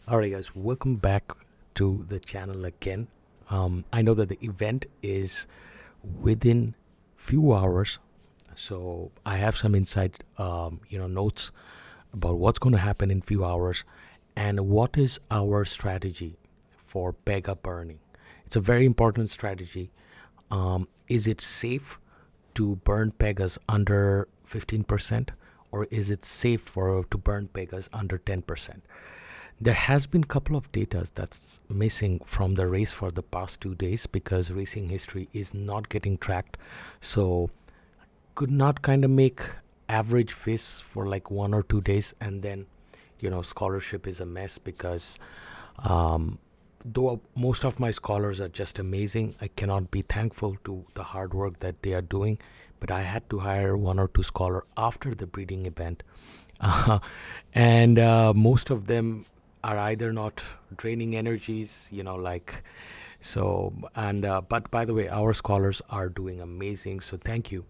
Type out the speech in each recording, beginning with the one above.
Alright guys, welcome back to the channel again. I know that the event is within few hours, so I have some inside notes about what's going to happen in few hours and what is our strategy for Pega burning. It's a very important strategy. Is it safe to burn Pegas under 15%, or is it safe to burn Pegas under 10%? There has been a couple of data that's missing from the race for the past 2 days because racing history is not getting tracked. So could not kind of make average FIS for like 1 or 2 days, and then scholarship is a mess because though most of my scholars are just amazing, I cannot be thankful to the hard work that they are doing, but I had to hire 1 or 2 scholar after the breeding event. And most of them are either not draining energies, but by the way, our scholars are doing amazing. So thank you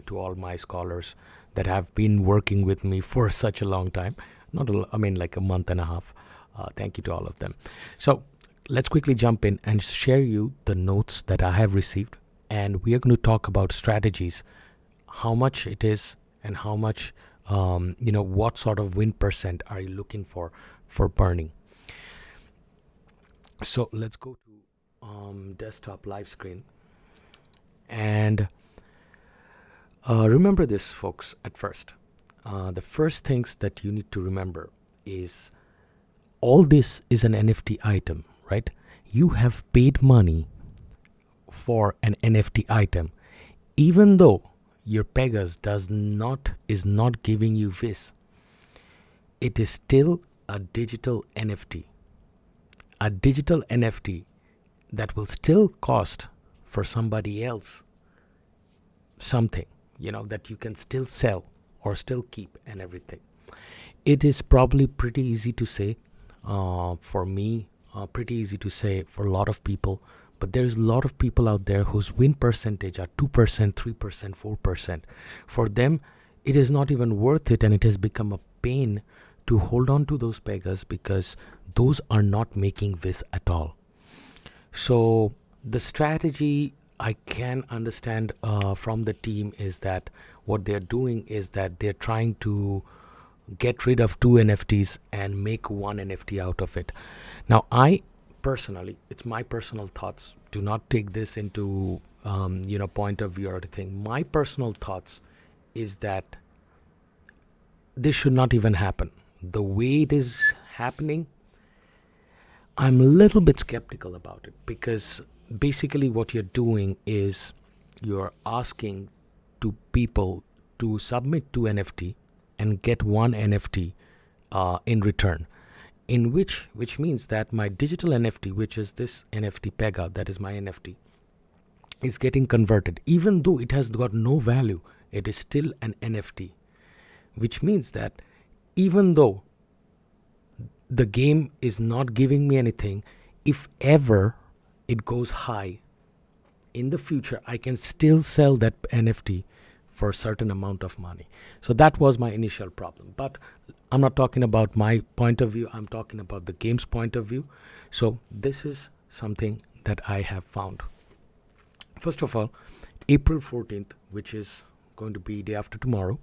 to all my scholars that have been working with me for such a long time. Like a month and a half. Thank you to all of them. So let's quickly jump in and share you the notes that I have received. And we are going to talk about strategies, how much it is and how much, what sort of win percent are you looking for burning. So let's go to desktop live screen. And remember this, folks, at first. The first things that you need to remember is all this is an NFT item, right? You have paid money for an NFT item, even though your Pegas is not giving you this. It is still a digital NFT. A digital NFT that will still cost for somebody else something, that you can still sell or still keep and everything. It is probably pretty easy to say for me, pretty easy to say for a lot of people, but there's a lot of people out there whose win percentage are 2%, 3%, 4%. For them, it is not even worth it, and it has become a pain to hold on to those Pegas because those are not making this at all. So the strategy I can understand from the team is that what they're doing is that they're trying to get rid of 2 NFTs and make 1 NFT out of it. Now, I personally, it's my personal thoughts. Do not take this into point of view or anything. My personal thoughts is that this should not even happen. The way it is happening, I'm a little bit skeptical about it, because basically what you're doing is you're asking to people to submit 2 NFT and get 1 NFT in return, in which means that my digital NFT, which is this NFT Pega, that is my NFT, is getting converted. Even though it has got no value, it is still an NFT, which means that even though the game is not giving me anything, if ever it goes high in the future, I can still sell that NFT for a certain amount of money. So that was my initial problem. But I'm not talking about my point of view, I'm talking about the game's point of view. So this is something that I have found. First of all, April 14th, which is going to be day after tomorrow,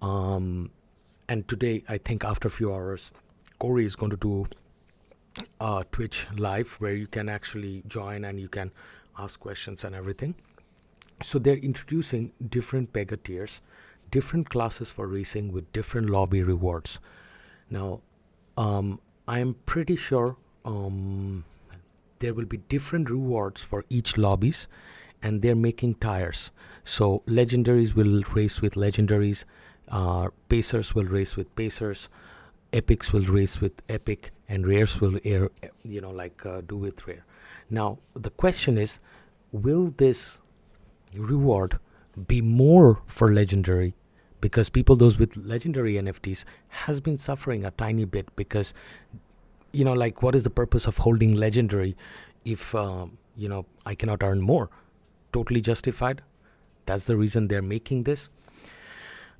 and today, I think after a few hours, Corey is going to do Twitch live where you can actually join and you can ask questions and everything. So they're introducing different Pega tiers, different classes for racing with different lobby rewards. Now, I'm pretty sure there will be different rewards for each lobbies, and they're making tires. So legendaries will race with legendaries, pacers will race with pacers, epics will race with epic, and rares will do with rare. Now the question is, will this reward be more for legendary? Because people, those with legendary NFTs, has been suffering a tiny bit, because what is the purpose of holding legendary if I cannot earn more? Totally justified. That's the reason they're making this.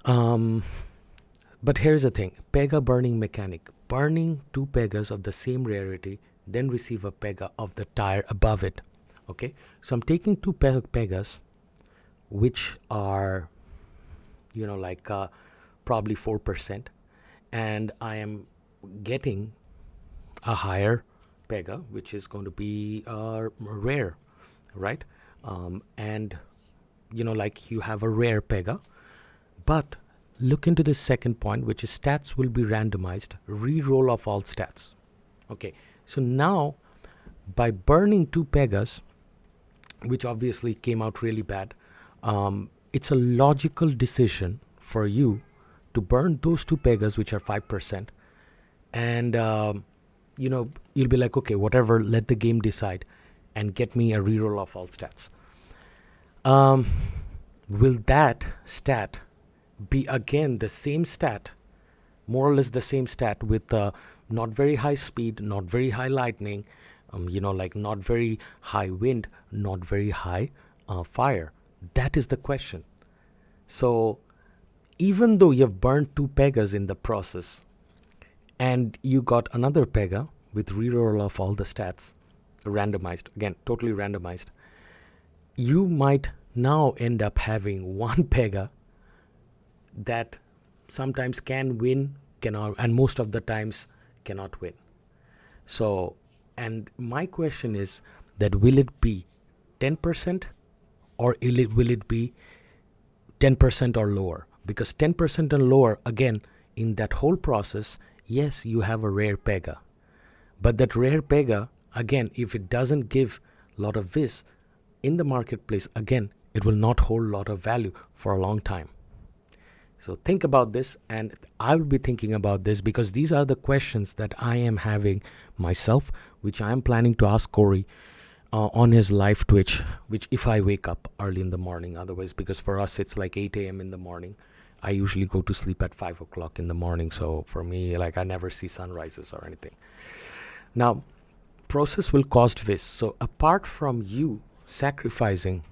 But here's the thing, Pega burning mechanic. burning 2 Pegas of the same rarity, then receive a Pega of the tier above it. Okay, so I'm taking 2 Pegas, which are, probably 4%, and I am getting a higher Pega, which is going to be rare, right? And you have a rare Pega, but look into the second point, which is stats will be randomized, re-roll of all stats. Okay, so now by burning 2 Pegas, which obviously came out really bad, it's a logical decision for you to burn those 2 Pegas, which are 5%, and you'll be like, okay, whatever, let the game decide, and get me a reroll of all stats. Will that stat be again the same stat, more or less the same stat, with not very high speed, not very high lightning, not very high wind, not very high fire? That is the question. So even though you've burned 2 Pegas in the process, and you got another Pega with reroll of all the stats, randomized, again, totally randomized, you might now end up having 1 Pega that sometimes can win, cannot, and most of the times cannot win. So, and my question is that will it be 10% or will it be 10% or lower? Because 10% and lower, again, in that whole process, yes, you have a rare Pega. But that rare Pega, again, if it doesn't give a lot of vis in the marketplace, again, it will not hold a lot of value for a long time. So think about this, and I will be thinking about this, because these are the questions that I am having myself, which I am planning to ask Corey on his live Twitch, which if I wake up early in the morning. Otherwise, because for us it's like 8 a.m. in the morning. I usually go to sleep at 5 o'clock in the morning. So for me, like, I never see sunrises or anything. Now, process will cost vis. So apart from you sacrificing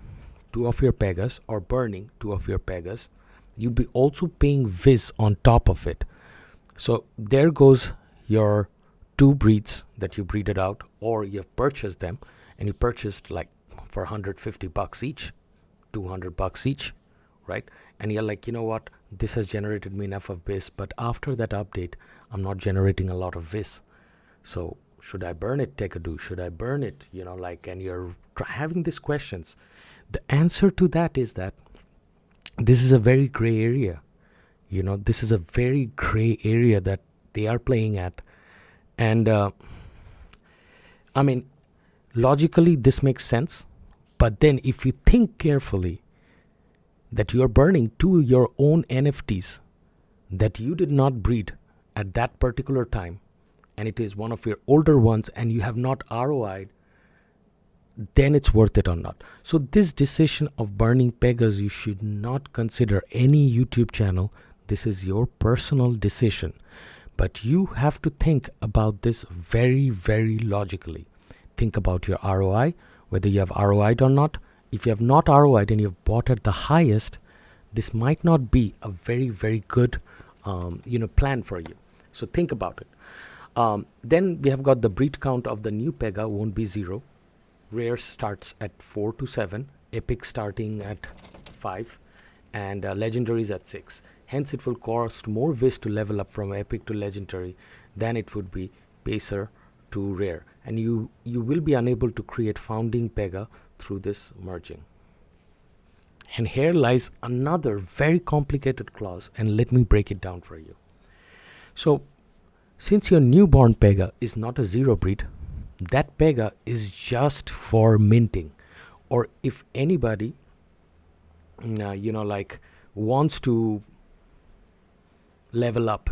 2 of your Pegas or burning 2 of your Pegas, you'll be also paying vis on top of it. So there goes your 2 breeds that you breeded out, or you've purchased them, and you purchased like for $150 each, $200 each, right? And you're like, you know what, this has generated me enough of vis, but after that update, I'm not generating a lot of vis. So should I burn it, Techado? Should I burn it? And you're having these questions. The answer to that is that this is a very gray area. This is a very gray area that they are playing at. And I mean, logically, this makes sense. But then if you think carefully that you are burning 2 your own NFTs that you did not breed at that particular time, and it is one of your older ones, and you have not ROI'd, then it's worth it or not. So this decision of burning Pegas, you should not consider any YouTube channel. This is your personal decision. But you have to think about this very, very logically. Think about your ROI, whether you have ROI'd or not. If you have not ROI'd and you've bought at the highest, this might not be a very, very good plan for you. So think about it. Then we have got the breed count of the new Pega won't be 0. Rare starts at 4 to 7, epic starting at 5, and legendaries at 6. Hence it will cost more vis to level up from epic to legendary than it would be pacer to rare, and you will be unable to create founding Pega through this merging. And here lies another very complicated clause, and let me break it down for you. So since your newborn Pega is not a 0 breed, that Pega is just for minting. Or if anybody wants to level up,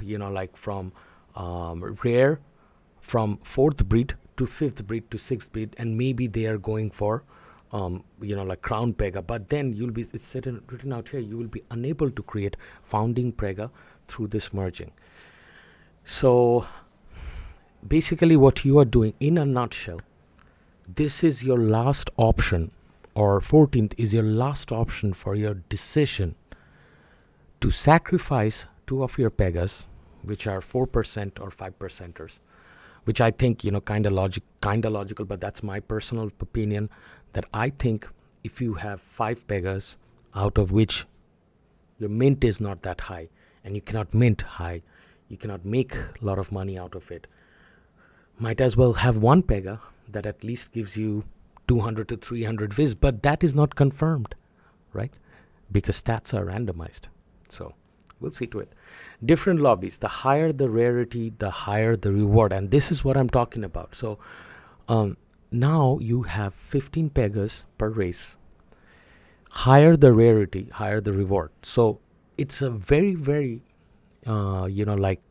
from rare, from 4th breed to 5th breed to 6th breed, and maybe they are going for crown Pega, but then it's written out here, you will be unable to create founding Pega through this merging. So basically what you are doing, in a nutshell, this is your last option, or 14th is your last option for your decision to sacrifice 2 of your Pegas, which are 4% or 5%ers, which I think, kind of logical, but that's my personal opinion, that I think if you have 5 Pegas, out of which your mint is not that high, and you cannot mint high, you cannot make a lot of money out of it, might as well have one Pega that at least gives you 200 to 300 viz, but that is not confirmed, right? Because stats are randomized. So we'll see to it. Different lobbies, the higher the rarity, the higher the reward, and this is what I'm talking about. So now you have 15 Pegas per race. Higher the rarity, higher the reward. So it's a very, very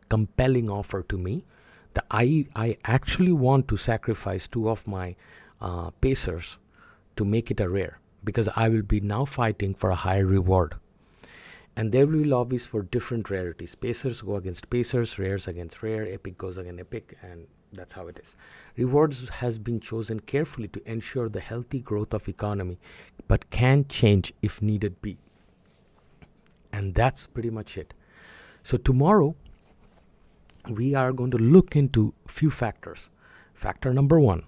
compelling offer to me. That I actually want to sacrifice 2 of my pacers to make it a rare, because I will be now fighting for a higher reward. And there will be lobbies for different rarities. Pacers go against pacers, rares against rare, epic goes against epic, and that's how it is. Rewards has been chosen carefully to ensure the healthy growth of economy, but can change if needed be. And that's pretty much it. So tomorrow, we are going to look into few factors. Factor number 1,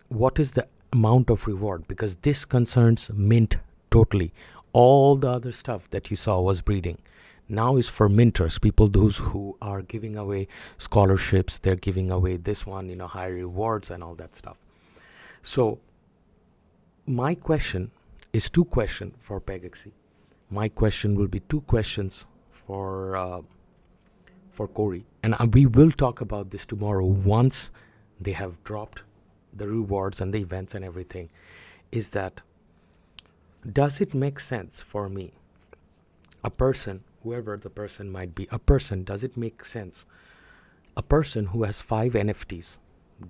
what is the amount of reward? Because this concerns mint totally. All the other stuff that you saw was breeding. Now is for minters, people those who are giving away scholarships, they're giving away this one, higher rewards and all that stuff. So my question is 2 questions for pegaxy. My question will be 2 questions for Corey, and we will talk about this tomorrow once they have dropped the rewards and the events and everything. Is that, does it make sense for me, a person, whoever the person might be, does it make sense, a person who has 5 NFTs,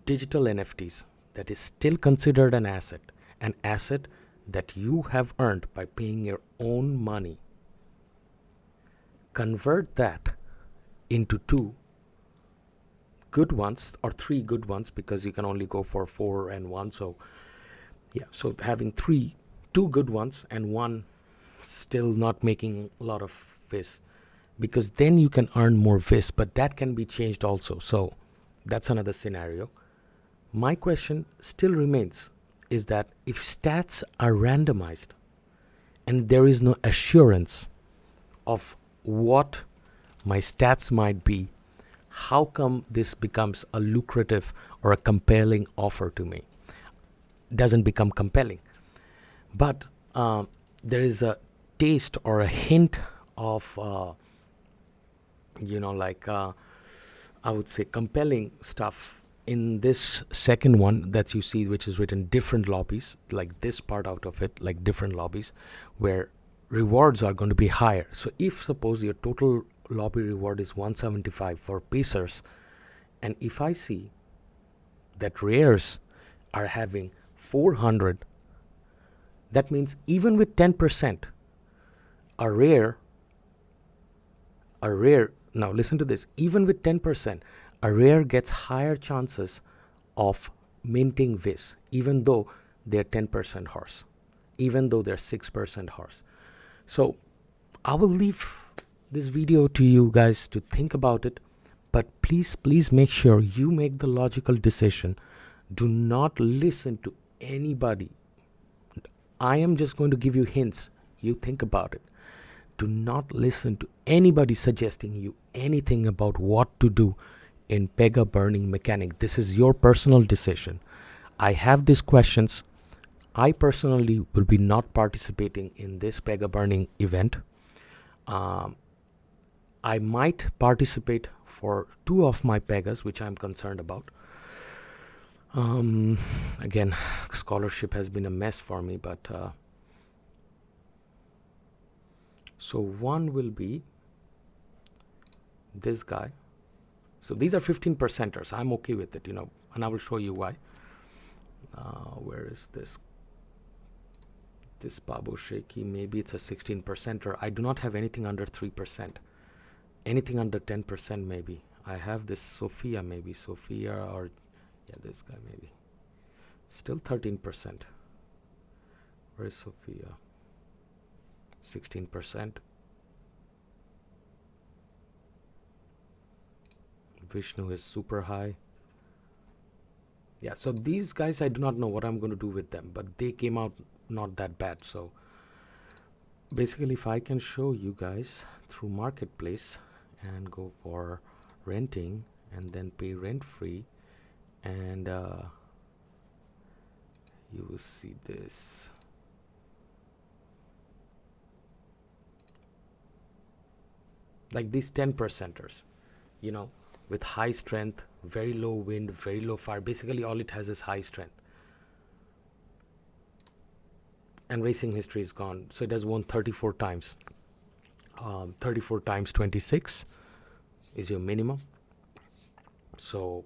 digital NFTs, that is still considered an asset that you have earned by paying your own money, convert that into 2 good ones or 3 good ones, because you can only go for 4 and 1. So having 2 good ones and 1 still not making a lot of viz, because then you can earn more viz, but that can be changed also. So that's another scenario. My question still remains, is that if stats are randomized and there is no assurance of what my stats might be, how come this becomes a lucrative or a compelling offer to me? Doesn't become compelling, but there is a taste or a hint of I would say compelling stuff in this second one that you see, which is written different lobbies, like this part out of it, like different lobbies, where rewards are going to be higher. So if suppose your total lobby reward is 175 for pacers, and if I see that rares are having 400, that means even with 10%, a rare, now listen to this, even with 10%, a rare gets higher chances of minting viz, even though they're 10% horse, even though they're 6% horse. So I will leave this video to you guys to think about it, but please make sure you make the logical decision. Do not listen to anybody. I am just going to give you hints. You think about it. Do not listen to anybody suggesting you anything about what to do in Pega burning mechanic. This is your personal decision. I have these questions. I personally will be not participating in this Pega burning event. I might participate for 2 of my Pegas, which I'm concerned about. Again, scholarship has been a mess for me, but so one will be this guy. So these are 15%ers. I'm okay with it, and I will show you why. Where is this? This Babo Shaky, maybe it's a 16%er. I do not have anything under 3%. Anything under 10% maybe. I have this Sophia, or this guy maybe. Still 13%. Where is Sophia? 16%. Vishnu is super high. Yeah, so these guys, I do not know what I'm going to do with them, but they came out not that bad. So basically, if I can show you guys through marketplace and go for renting and then pay rent free, and you will see this. Like these 10%ers, you know, with high strength, very low wind, very low fire. Basically, all it has is high strength. And racing history is gone. So it has won 34 times. 34 times 26 is your minimum. So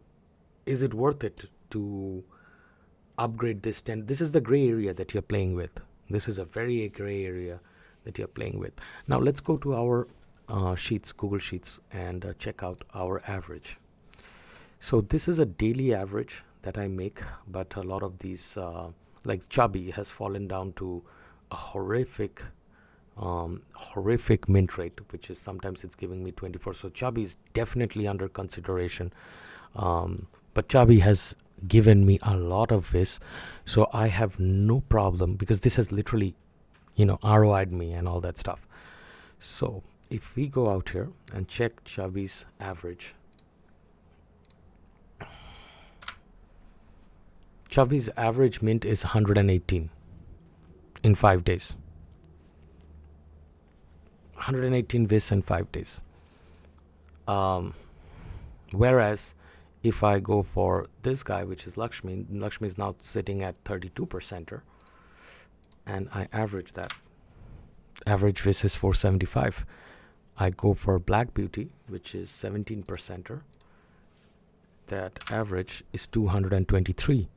is it worth it to upgrade this 10? This is the gray area that you're playing with. This is a very gray area that you're playing with. Now let's go to our sheets, Google Sheets, and check out our average. So this is a daily average that I make, but a lot of these, like Chubby, has fallen down to a horrific mint rate, which is sometimes it's giving me 24. So Chubby is definitely under consideration, but Chubby has given me a lot of this, so I have no problem, because this has literally, ROI'd me and all that stuff. So if we go out here and check Chubby's average, Chubby's average mint is 118 in 5 days. 118 vis in 5 days. Whereas if I go for this guy, which is Lakshmi is now sitting at 32%er, and I average that. Average vis is 475. I go for Black Beauty, which is 17%er. That average is 223.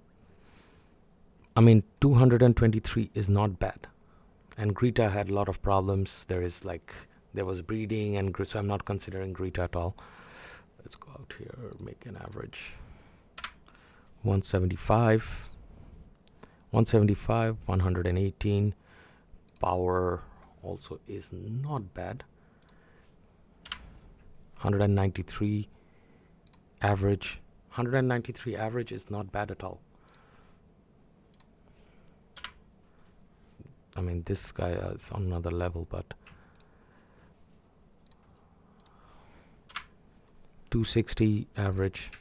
I mean, 223 is not bad. And Greta had a lot of problems. There was breeding, and so I'm not considering Greta at all. Let's go out here, make an average. 175, 118. Power also is not bad. 193 average. 193 average is not bad at all. I mean, this guy is on another level, but 260 average.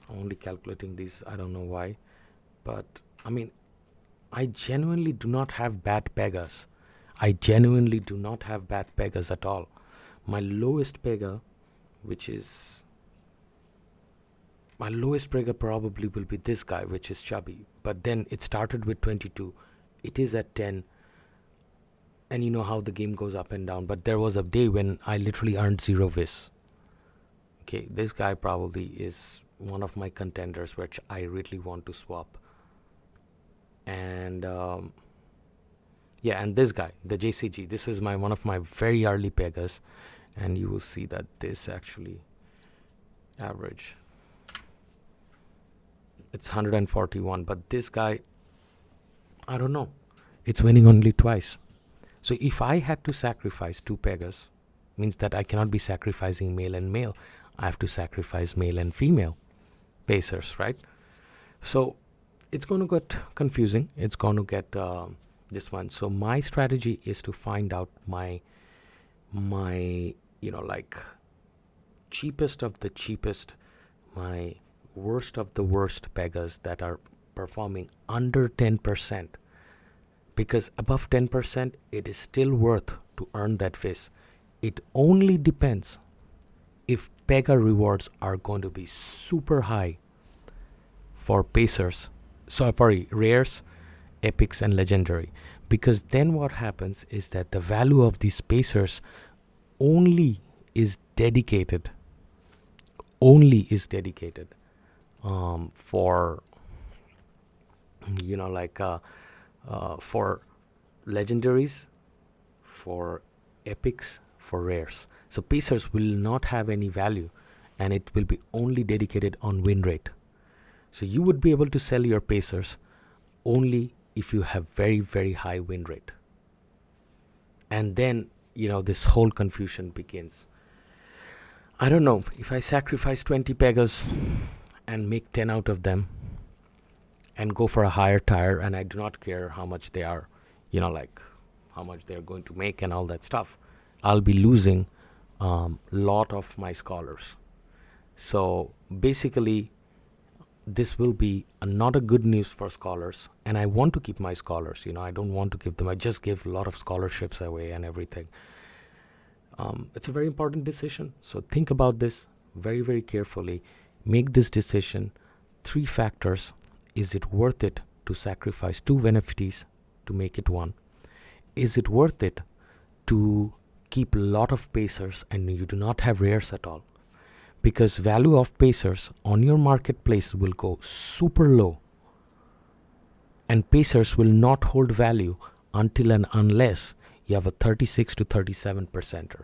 Only calculating these, I don't know why, but I mean, I genuinely do not have bad Pegas. I genuinely do not have bad Pegas at all. My lowest Pega, my lowest Pega probably will be this guy, which is Chubby. But then it started with 22. It is at 10. And you know how the game goes up and down. But there was a day when I literally earned 0 vis. Okay, this guy probably is one of my contenders, which I really want to swap. And and this guy, the JCG, this is one of my very early Pegas. And you will see that this actually average, it's 141, but this guy, I don't know, it's winning only twice. So if I had to sacrifice 2 Pegas, means that I cannot be sacrificing male and male. I have to sacrifice male and female pacers, right? So it's going to get confusing. It's going to get this one. So my strategy is to find out my cheapest of the cheapest, my worst of the worst Pegas that are performing under 10%, because above 10% it is still worth to earn that vis. It only depends if Pega rewards are going to be super high for pacers, rares, epics, and legendary, because then what happens is that the value of these pacers only is dedicated for for legendaries, for epics, for rares. So pacers will not have any value, and it will be only dedicated on win rate. So you would be able to sell your pacers only if you have very, very high win rate. And then this whole confusion begins. I don't know, if I sacrifice 20 Pegas and make 10 out of them and go for a higher tire, and I do not care how much they are, like how much they're going to make and all that stuff, I'll be losing lot of my scholars. So basically, this will be not a good news for scholars, and I want to keep my scholars. I don't want to give them. I just give a lot of scholarships away and everything. It's a very important decision, so think about this very, very carefully. Make this decision. 3 factors. Is it worth it to sacrifice 2 NFTs to make it one? Is it worth it to keep a lot of pacers and you do not have rares at all? Because value of pacers on your marketplace will go super low, and pacers will not hold value until and unless you have a 36 to 37 percenter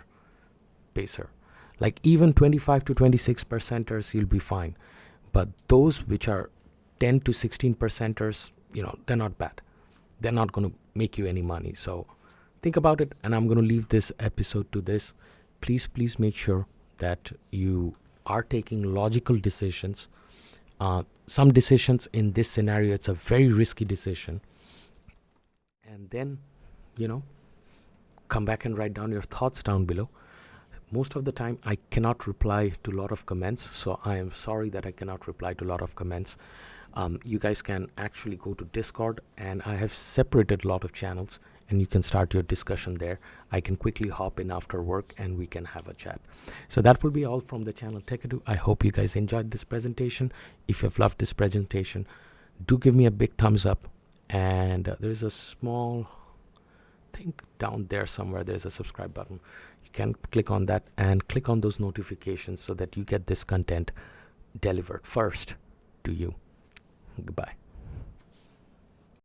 pacer. Like even 25 to 26 percenters, you'll be fine. But those which are 10 to 16 percenters, they're not bad. They're not going to make you any money. So think about it, and I'm going to leave this episode to this. Please make sure that you are taking logical decisions. Some decisions in this scenario, it's a very risky decision. And then, come back and write down your thoughts down below. Most of the time, I cannot reply to a lot of comments, so I am sorry that I cannot reply to a lot of comments. You guys can actually go to Discord, and I have separated a lot of channels, and you can start your discussion there. I can quickly hop in after work and we can have a chat. So that will be all from the channel Techado. I hope you guys enjoyed this presentation. If you've loved this presentation, do give me a big thumbs up. And there's a small thing down there somewhere. There's a subscribe button. You can click on that and click on those notifications so that you get this content delivered first to you. Goodbye.